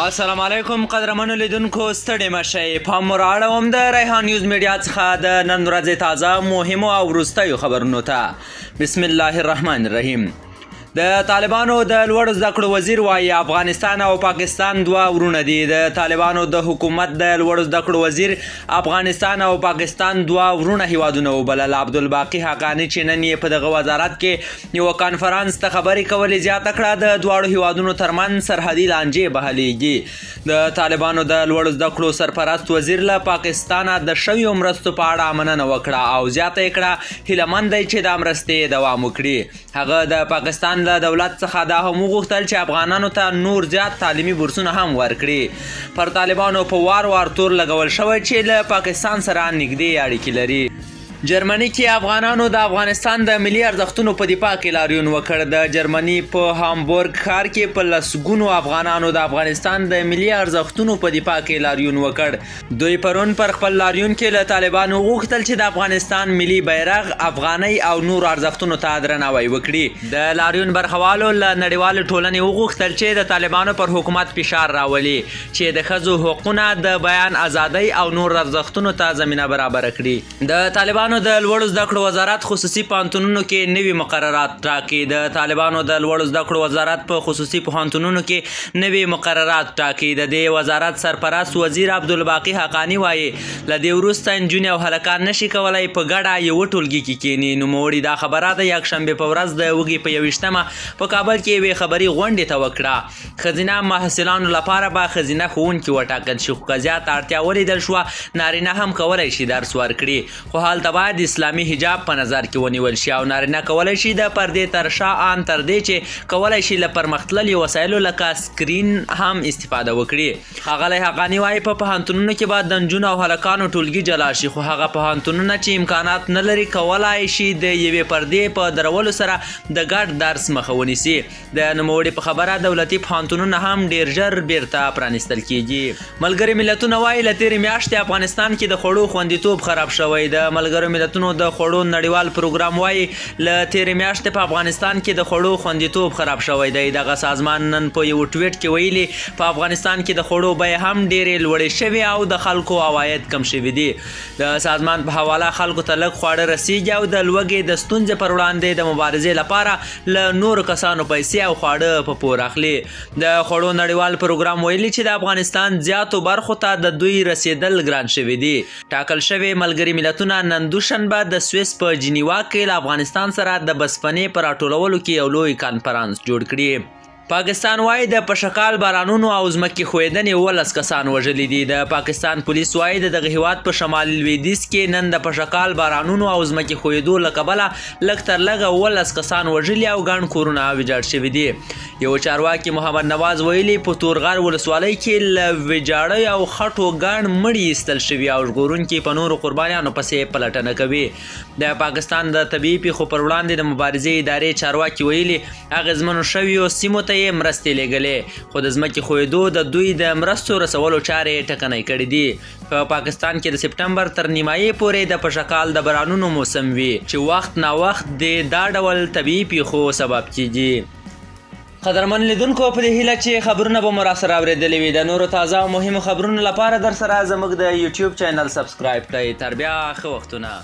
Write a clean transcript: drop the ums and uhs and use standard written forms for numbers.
السلام علیکم قدرمنو لیدونکو ستړي مشئ پام مو رااړوم د ریحان نیوز میډیا څخه د نن ورځې تازه مهمو او وروستیو خبرونو ته بسم الله الرحمن الرحیم د طالبانو د لوړ زده کړو وزیر وایي افغانستان او پاکستان دوه ورونه دي. د طالبانو د حکومت د لوړ زده کړو وزیر افغانستان او پاکستان دوه ورونه هیوادونه وبلل. عبدالباقي حقانی چې نن یې په دغه وزارت کې یو کانفرانس ته خبرې کولې زیاته کړه د دواړو هیوادونو ترمنځ سرحدي لانجې بهلیږي. د طالبانو د لوړ زده کړو سرپرست وزیر له پاکستانه د شویو مرستو په اړه مننه وکړه او زیاته یې کړه هیله مند دی چې دا مرستې دوام وکړي. هغه د پاکستان له دولت څخه دا هم وغوښتل چې افغانانو ته نور زیات تعلیمي بورسونه هم ورکړي. پر طالبانو په وار وار تور لګول شوی چې له پاکستان سره نږدې اړیکې لري. جرمني کې افغانانو د افغانستان د ملي ارزښتونو په دفاع کې لاریون وکړ. د جرمني په هامبورګ ښار کې په لسګونو افغانانو د افغانستان د ملي ارزښتونو په دفاع کې لاریون وکړ. دوی پرون پر خپل لاریون کې له طالبانو وغوښتل چې د افغانستان ملي بیرغ، افغانۍ او نور ارزښتونو ته درناوی وکړي. د لاریون برخوالو له نړیوالې ټولنې وغوښتل چې د طالبانو پر حکومت فشار راولي چې د ښځو حقونه، د بیان ازادۍ او نور ارزښتونو ته زمینه برابره کړي. د طالبانو د لوړو زده کړو وزارت خصوصي پوهنتونونو کې نوي مقررات ټاکي. د طالبانو د لوړو زده کړو وزارت په خصوصي پوهنتونونو کې نوي مقررات ټاکي. د دې وزارت سرپرست وزیر عبدالباقي حقانی وایي له دې وروسته نجونې او هلکان نشي کولی په ګډه یوه ټولګي کې کیني. نوموړي دا خبره د یکشنبې په ورځ د اوږې په 21مه په کابل کې یوې خبري غونډې ته وکړه. ښځینه محصلانو لپاره به ښځینه ښوونکي وټاکل شي، خو که زیاته اړتیا ولیدل شوه نارینه هم کولی شي درس ورکړي، خو هلته باید اسلامي حجاب په نظر کې ونیول شي او نارینه کولی شي د پردې تر شا ان تر دې چې کولی شي له پرمختللي وسایلو لکه سکرین هم استفاده وکړي. ښاغلی حقانی وایي په پوهنتونونو کې باید د نجونو او هلکانو ټولګي جلا شي، خو هغه پوهنتونونه چې امکانات نه لري کولی شي د یوې پردې په درولو سره د ګډ درس مخه ونیسي. د نوموړي په خبره دولتي پوهنتونونه هم ډیر ژر بیرته پرانیستل کیږي. ملګري ملتونه وایي له تېرې میاشتې افغانستان کې د خوړو خوندیتوب خراب شوی. د ملګرو ملتونو د خوړو نړیوال پروګرام وایي له تېرې میاشتې په افغانستان کې د خوړو خوندیتوب خراب شوی دی. دغه سازمان نن په یو ټویټ کې ویلي په افغانستان کې د خوړو بیې هم ډېرې لوړې شوې او د خلکو عواید کم شوي دي. د سازمان په حواله خلکو ته لږ خواړه رسیږي او د لوږې د ستونزې پر وړاندې د مبارزې لپاره له نورو کسانو پیسې او خواړه په پور اخلي. د خوړو نړیوال پروګرام ویلي چې د افغانستان زیاتو برخو ته د دوی رسیدل ګران شوي دي. ټاکل شوي ملګري ملتونه نن دوشنبه د سویس په جنیوا کې له افغانستان سره د بسپنې په راټولولو کې یو لوی کانفرانس جوړ کړي. پاکستان وایي د پشکال بارانونو او ځمکې ښویدنې 19 کسان وژلي دي. د پاکستان پولیس وایي د دغه هیواد په شمال لویدیځ کې نن د پشکال بارانونو او ځمکې ښویدو له کبله لږ تر لږه 19 کسان وژلي او ګڼ کورونه ویجاړ شوي دي. یو چارواکي محمد نواز ویلي په تورغر ولسوالۍ کې له ویجاړۍ او خټو ګڼ مړي ایستل شوي او ژغورونکي په نورو قربانیانو پسې پلټنه کوي. د پاکستان د طبیعي پیښو پر وړاندې د مبارزې ادارې چارواکي ویلي اغېزمنو شویو سیمو ته یې مرستې لیږلې، خو د ځمکې ښویدو د دوی د مرستو رسولو چارې ټکنۍ کړي دي. په پاکستان کې د سپټمبر تر نیمایي پورې د پشکال د بارانونو موسم وي چې وخت نا وخت د دا ډول طبیعي پیښو سبب کیږي. قدرمن لیدونکو په دې هیله چې خبرونه به مو راسره اورېدلي وي. د نورو تازه او مهمو خبرونو لپاره در سره زموږ د یوټیوب چینل سبسکرایب کړئ. تر بیا ښه وختونه.